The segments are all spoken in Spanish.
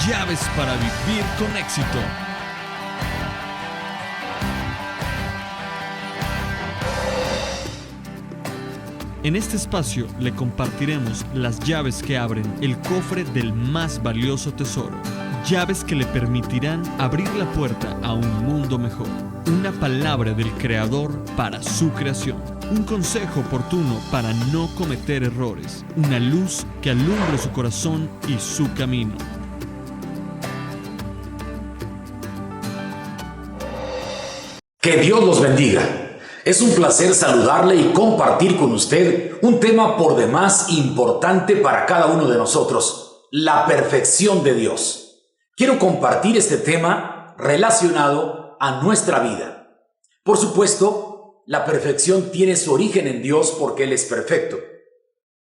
Llaves para vivir con éxito. En este espacio le compartiremos las llaves que abren el cofre del más valioso tesoro. Llaves que le permitirán abrir la puerta a un mundo mejor. Una palabra del Creador para su creación. Un consejo oportuno para no cometer errores. Una luz que alumbre su corazón y su camino. Que Dios los bendiga. Es un placer saludarle y compartir con usted un tema por demás importante para cada uno de nosotros: la perfección de Dios. Quiero compartir este tema relacionado a nuestra vida. Por supuesto, la perfección tiene su origen en Dios porque Él es perfecto.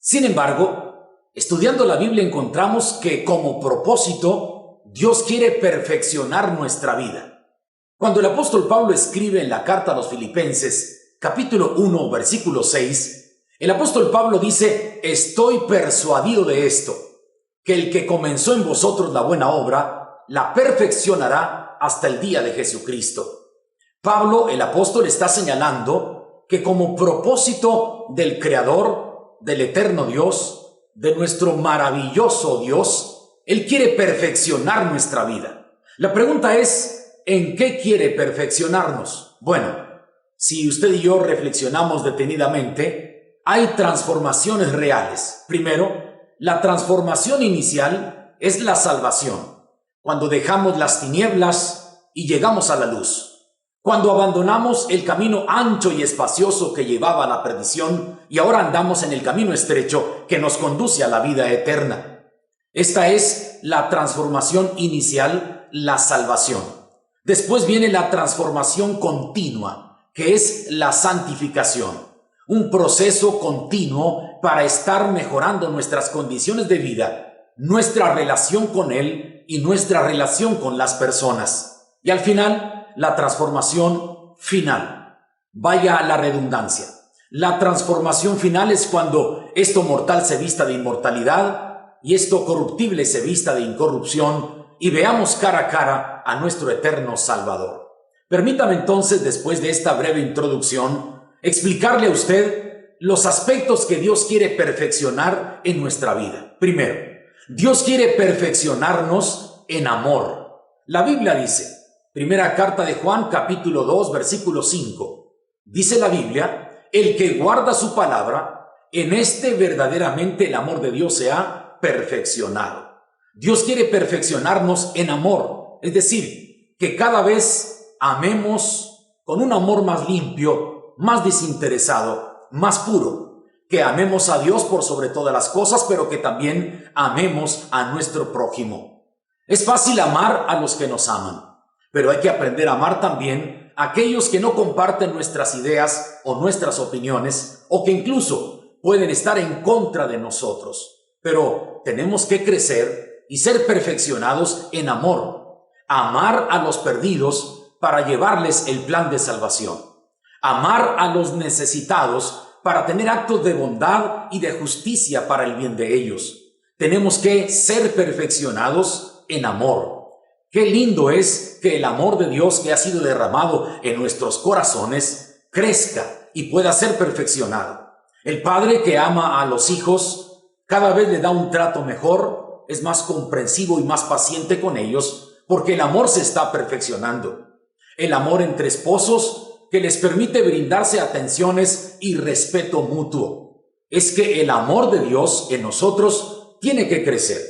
Sin embargo, estudiando la Biblia encontramos que como propósito Dios quiere perfeccionar nuestra vida. Cuando el apóstol Pablo escribe en la carta a los Filipenses, capítulo 1, versículo 6, el apóstol Pablo dice: estoy persuadido de esto, que el que comenzó en vosotros la buena obra, la perfeccionará hasta el día de Jesucristo. Pablo, el apóstol, está señalando que como propósito del Creador, del eterno Dios, de nuestro maravilloso Dios, Él quiere perfeccionar nuestra vida. La pregunta es: ¿en qué quiere perfeccionarnos? Bueno, si usted y yo reflexionamos detenidamente, hay transformaciones reales. Primero, la transformación inicial es la salvación. Cuando dejamos las tinieblas y llegamos a la luz. Cuando abandonamos el camino ancho y espacioso que llevaba a la perdición y ahora andamos en el camino estrecho que nos conduce a la vida eterna. Esta es la transformación inicial, la salvación. Después viene la transformación continua, que es la santificación. Un proceso continuo para estar mejorando nuestras condiciones de vida, nuestra relación con Él y nuestra relación con las personas. Y al final, la transformación final. Vaya la redundancia. La transformación final es cuando esto mortal se vista de inmortalidad y esto corruptible se vista de incorrupción, y veamos cara a cara a nuestro eterno Salvador. Permítame entonces, después de esta breve introducción, explicarle a usted los aspectos que Dios quiere perfeccionar en nuestra vida. Primero, Dios quiere perfeccionarnos en amor. La Biblia dice, primera carta de Juan, capítulo 2, versículo 5, dice la Biblia: el que guarda su palabra, en este verdaderamente el amor de Dios se ha perfeccionado. Dios quiere perfeccionarnos en amor, es decir, que cada vez amemos con un amor más limpio, más desinteresado, más puro, que amemos a Dios por sobre todas las cosas, pero que también amemos a nuestro prójimo. Es fácil amar a los que nos aman, pero hay que aprender a amar también a aquellos que no comparten nuestras ideas o nuestras opiniones, o que incluso pueden estar en contra de nosotros. Pero tenemos que crecer y ser perfeccionados en amor, amar a los perdidos para llevarles el plan de salvación, amar a los necesitados para tener actos de bondad y de justicia para el bien de ellos. Tenemos que ser perfeccionados en amor. Qué lindo es que el amor de Dios que ha sido derramado en nuestros corazones crezca y pueda ser perfeccionado. El padre que ama a los hijos cada vez le da un trato mejor, es más comprensivo y más paciente con ellos, porque el amor se está perfeccionando. El amor entre esposos que les permite brindarse atenciones y respeto mutuo. Es que el amor de Dios en nosotros tiene que crecer,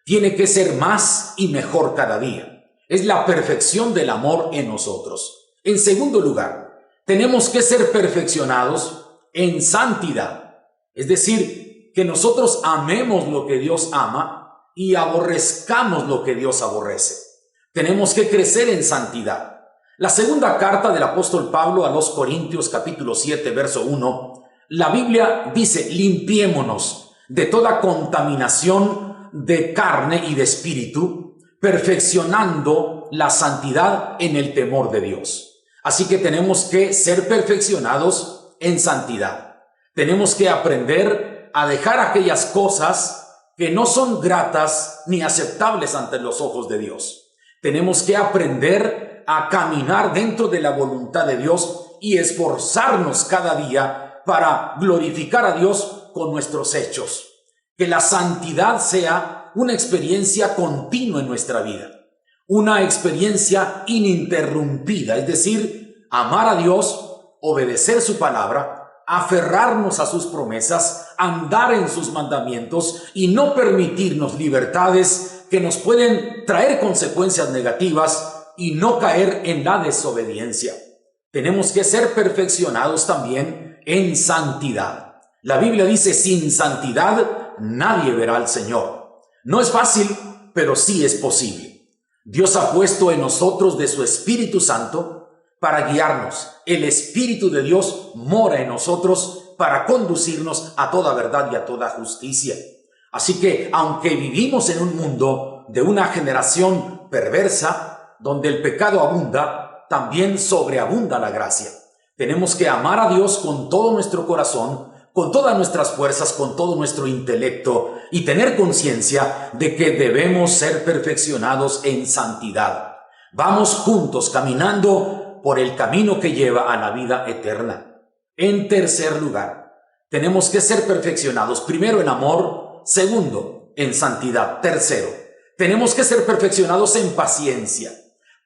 tiene que ser más y mejor cada día. Es la perfección del amor en nosotros. En segundo lugar, tenemos que ser perfeccionados en santidad, es decir, que nosotros amemos lo que Dios ama y aborrezcamos lo que Dios aborrece. Tenemos que crecer en santidad. La segunda carta del apóstol Pablo a los Corintios, capítulo 7, verso 1, la Biblia dice: limpiémonos de toda contaminación de carne y de espíritu, perfeccionando la santidad en el temor de Dios. Así que tenemos que ser perfeccionados en santidad. Tenemos que aprender a dejar aquellas cosas que no son gratas ni aceptables ante los ojos de Dios. Tenemos que aprender a caminar dentro de la voluntad de Dios y esforzarnos cada día para glorificar a Dios con nuestros hechos. Que la santidad sea una experiencia continua en nuestra vida, una experiencia ininterrumpida, es decir, amar a Dios, obedecer su palabra, aferrarnos a sus promesas, andar en sus mandamientos y no permitirnos libertades que nos pueden traer consecuencias negativas y no caer en la desobediencia. Tenemos que ser perfeccionados también en santidad. La Biblia dice, sin santidad nadie verá al Señor. No es fácil, pero sí es posible. Dios ha puesto en nosotros de su Espíritu Santo para guiarnos. El Espíritu de Dios mora en nosotros para conducirnos a toda verdad y a toda justicia. Así que, aunque vivimos en un mundo de una generación perversa, donde el pecado abunda, también sobreabunda la gracia. Tenemos que amar a Dios con todo nuestro corazón, con todas nuestras fuerzas, con todo nuestro intelecto y tener conciencia de que debemos ser perfeccionados en santidad. Vamos juntos caminando por el camino que lleva a la vida eterna. En tercer lugar, tenemos que ser perfeccionados, primero en amor, segundo en santidad, tercero, tenemos que ser perfeccionados en paciencia.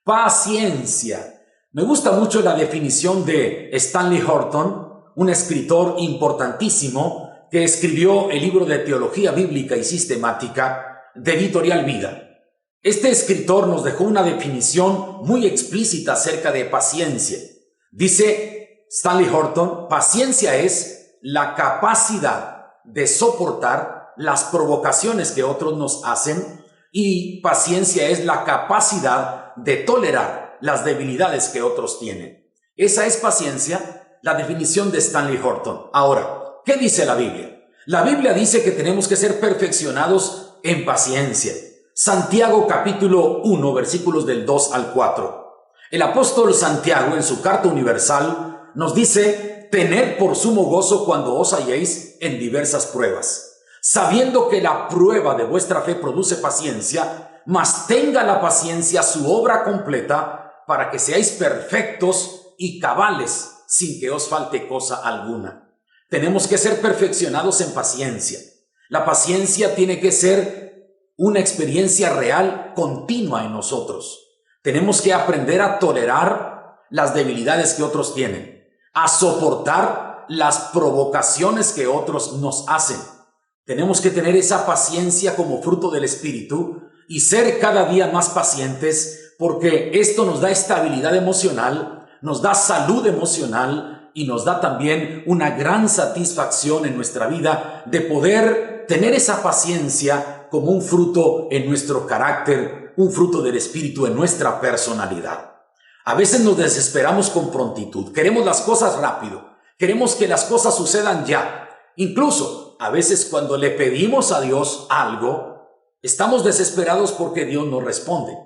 Paciencia. Me gusta mucho la definición de Stanley Horton, un escritor importantísimo que escribió el libro de Teología Bíblica y Sistemática de Editorial Vida. Este escritor nos dejó una definición muy explícita acerca de paciencia. Dice Stanley Horton, paciencia es la capacidad de soportar las provocaciones que otros nos hacen y paciencia es la capacidad de tolerar las debilidades que otros tienen. Esa es paciencia, la definición de Stanley Horton. Ahora, ¿qué dice la Biblia? La Biblia dice que tenemos que ser perfeccionados en paciencia. Santiago capítulo 1, versículos del 2 al 4. El apóstol Santiago en su carta universal nos dice, tened por sumo gozo cuando os halléis en diversas pruebas, sabiendo que la prueba de vuestra fe produce paciencia, mas tenga la paciencia su obra completa para que seáis perfectos y cabales sin que os falte cosa alguna. Tenemos que ser perfeccionados en paciencia. La paciencia tiene que ser una experiencia real continua en nosotros. Tenemos que aprender a tolerar las debilidades que otros tienen, a soportar las provocaciones que otros nos hacen. Tenemos que tener esa paciencia como fruto del Espíritu y ser cada día más pacientes, porque esto nos da estabilidad emocional, nos da salud emocional y nos da también una gran satisfacción en nuestra vida de poder tener esa paciencia como un fruto en nuestro carácter, un fruto del Espíritu en nuestra personalidad. A veces nos desesperamos con prontitud, queremos las cosas rápido, queremos que las cosas sucedan ya. Incluso, a veces cuando le pedimos a Dios algo, estamos desesperados porque Dios no responde.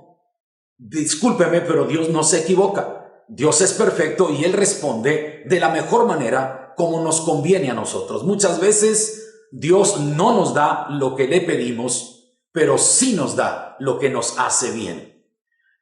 Discúlpeme, pero Dios no se equivoca. Dios es perfecto y Él responde de la mejor manera como nos conviene a nosotros. Muchas veces Dios no nos da lo que le pedimos, pero sí nos da lo que nos hace bien.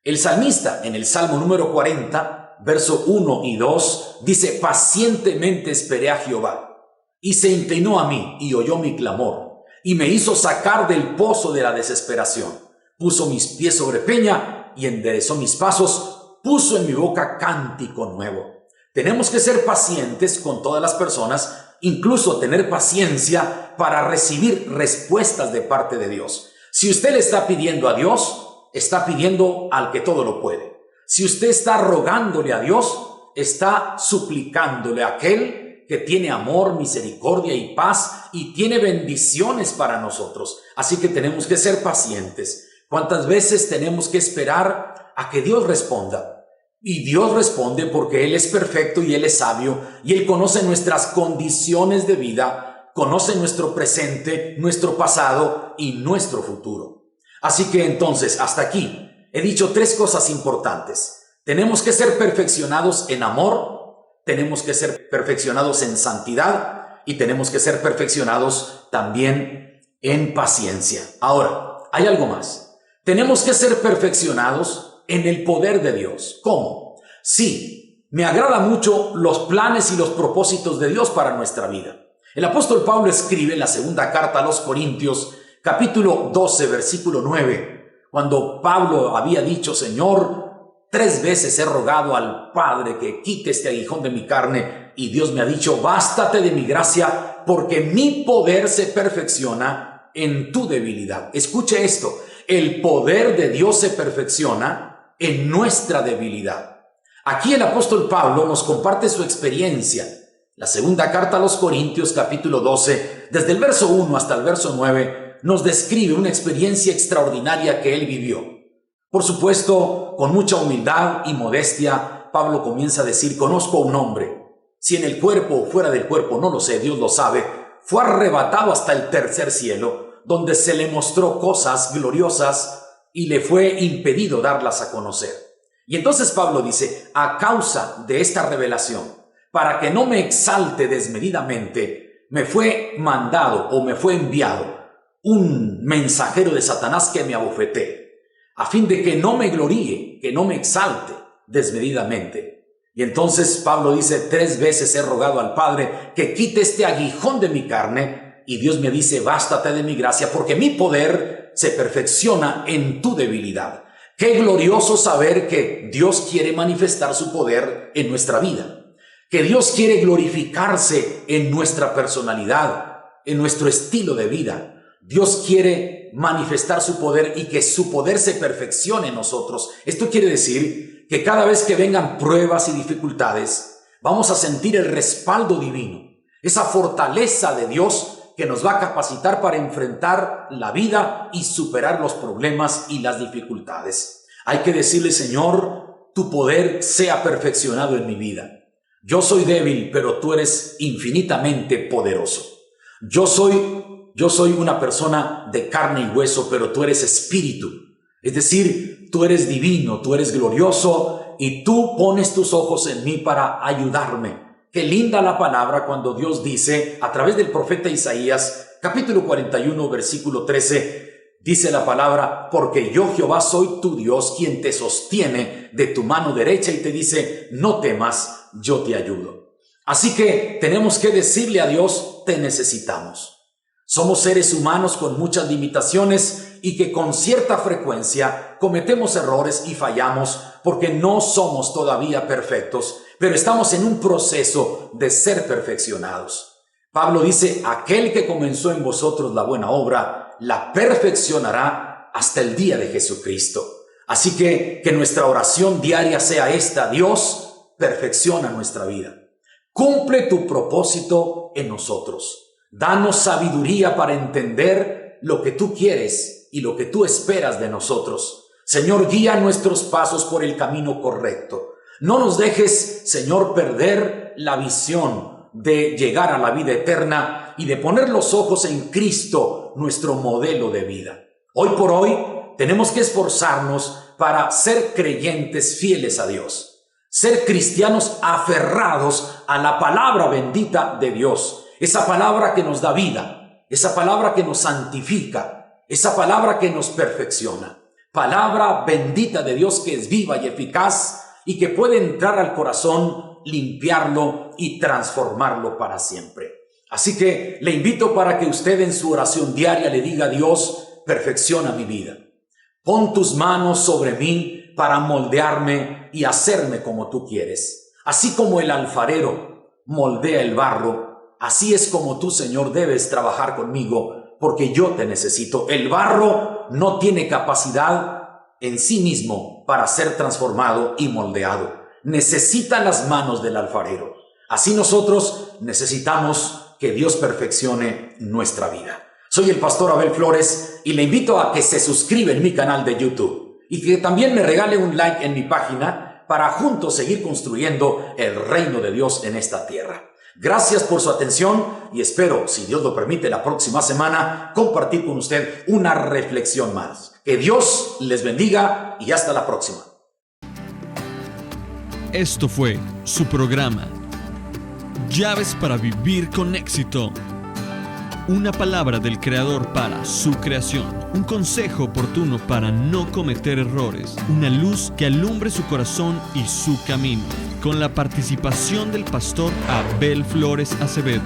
El salmista en el Salmo número 40, verso 1 y 2, dice, pacientemente esperé a Jehová, y se inclinó a mí y oyó mi clamor, y me hizo sacar del pozo de la desesperación. Puso mis pies sobre peña y enderezó mis pasos, puso en mi boca cántico nuevo. Tenemos que ser pacientes con todas las personas, incluso tener paciencia para recibir respuestas de parte de Dios. Si usted le está pidiendo a Dios, está pidiendo al que todo lo puede. Si usted está rogándole a Dios, está suplicándole a aquel que tiene amor, misericordia y paz y tiene bendiciones para nosotros. Así que tenemos que ser pacientes. ¿Cuántas veces tenemos que esperar a que Dios responda? Y Dios responde porque Él es perfecto y Él es sabio y Él conoce nuestras condiciones de vida, conoce nuestro presente, nuestro pasado y nuestro futuro. Así que entonces, hasta aquí, he dicho 3 cosas importantes. Tenemos que ser perfeccionados en amor, tenemos que ser perfeccionados en santidad y tenemos que ser perfeccionados también en paciencia. Ahora, hay algo más. Tenemos que ser perfeccionados en el poder de Dios. ¿Cómo? Sí, me agrada mucho los planes y los propósitos de Dios para nuestra vida. El apóstol Pablo escribe en la segunda carta a los Corintios, capítulo 12, versículo 9, cuando Pablo había dicho: Señor, 3 veces he rogado al Padre que quite este aguijón de mi carne, y Dios me ha dicho: bástate de mi gracia, porque mi poder se perfecciona en tu debilidad. Escuche esto: el poder de Dios se perfecciona en nuestra debilidad. Aquí el apóstol Pablo nos comparte su experiencia. La segunda carta a los Corintios, capítulo 12, desde el verso 1 hasta el verso 9, nos describe una experiencia extraordinaria que él vivió. Por supuesto, con mucha humildad y modestia, Pablo comienza a decir: conozco a un hombre, si en el cuerpo o fuera del cuerpo, no lo sé, Dios lo sabe, fue arrebatado hasta el tercer cielo, donde se le mostró cosas gloriosas y le fue impedido darlas a conocer. Y entonces Pablo dice: a causa de esta revelación, para que no me exalte desmedidamente, me fue mandado o me fue enviado un mensajero de Satanás que me abofetee, a fin de que no me gloríe, que no me exalte desmedidamente. Y entonces Pablo dice: 3 veces he rogado al Padre que quite este aguijón de mi carne, y Dios me dice: bástate de mi gracia, porque mi poder se perfecciona en tu debilidad. Qué glorioso saber que Dios quiere manifestar su poder en nuestra vida, que Dios quiere glorificarse en nuestra personalidad, en nuestro estilo de vida. Dios quiere manifestar su poder y que su poder se perfeccione en nosotros. Esto quiere decir que cada vez que vengan pruebas y dificultades, vamos a sentir el respaldo divino, esa fortaleza de Dios que nos va a capacitar para enfrentar la vida y superar los problemas y las dificultades. Hay que decirle: Señor, tu poder sea perfeccionado en mi vida. Yo soy débil, pero tú eres infinitamente poderoso. Yo soy una persona de carne y hueso, pero tú eres espíritu. Es decir, tú eres divino, tú eres glorioso y tú pones tus ojos en mí para ayudarme. Qué linda la palabra cuando Dios dice a través del profeta Isaías, capítulo 41, versículo 13, dice la palabra: porque yo, Jehová, soy tu Dios, quien te sostiene de tu mano derecha, y te dice: no temas, yo te ayudo. Así que tenemos que decirle a Dios: te necesitamos. Somos seres humanos con muchas limitaciones y que con cierta frecuencia cometemos errores y fallamos porque no somos todavía perfectos, pero estamos en un proceso de ser perfeccionados. Pablo dice: aquel que comenzó en vosotros la buena obra, la perfeccionará hasta el día de Jesucristo. Así que nuestra oración diaria sea esta: Dios, perfecciona nuestra vida. Cumple tu propósito en nosotros. Danos sabiduría para entender lo que tú quieres y lo que tú esperas de nosotros. Señor, guía nuestros pasos por el camino correcto. No nos dejes, Señor, perder la visión de llegar a la vida eterna y de poner los ojos en Cristo, nuestro modelo de vida. Hoy por hoy tenemos que esforzarnos para ser creyentes fieles a Dios, ser cristianos aferrados a la palabra bendita de Dios, esa palabra que nos da vida, esa palabra que nos santifica, esa palabra que nos perfecciona, palabra bendita de Dios que es viva y eficaz y que puede entrar al corazón, limpiarlo y transformarlo para siempre. Así que le invito para que usted en su oración diaria le diga: Dios, perfecciona mi vida. Pon tus manos sobre mí para moldearme y hacerme como tú quieres. Así como el alfarero moldea el barro, así es como tú, Señor, debes trabajar conmigo, porque yo te necesito. El barro no tiene capacidad en sí mismo para ser transformado y moldeado. Necesita las manos del alfarero. Así nosotros necesitamos que Dios perfeccione nuestra vida. Soy el pastor Abel Flores y le invito a que se suscriba en mi canal de YouTube y que también me regale un like en mi página para juntos seguir construyendo el reino de Dios en esta tierra. Gracias por su atención y espero, si Dios lo permite, la próxima semana compartir con usted una reflexión más. Que Dios les bendiga y hasta la próxima. Esto fue su programa Llaves para Vivir con Éxito, una palabra del Creador para su creación, un consejo oportuno para no cometer errores, una luz que alumbre su corazón y su camino, con la participación del pastor Abel Flores Acevedo.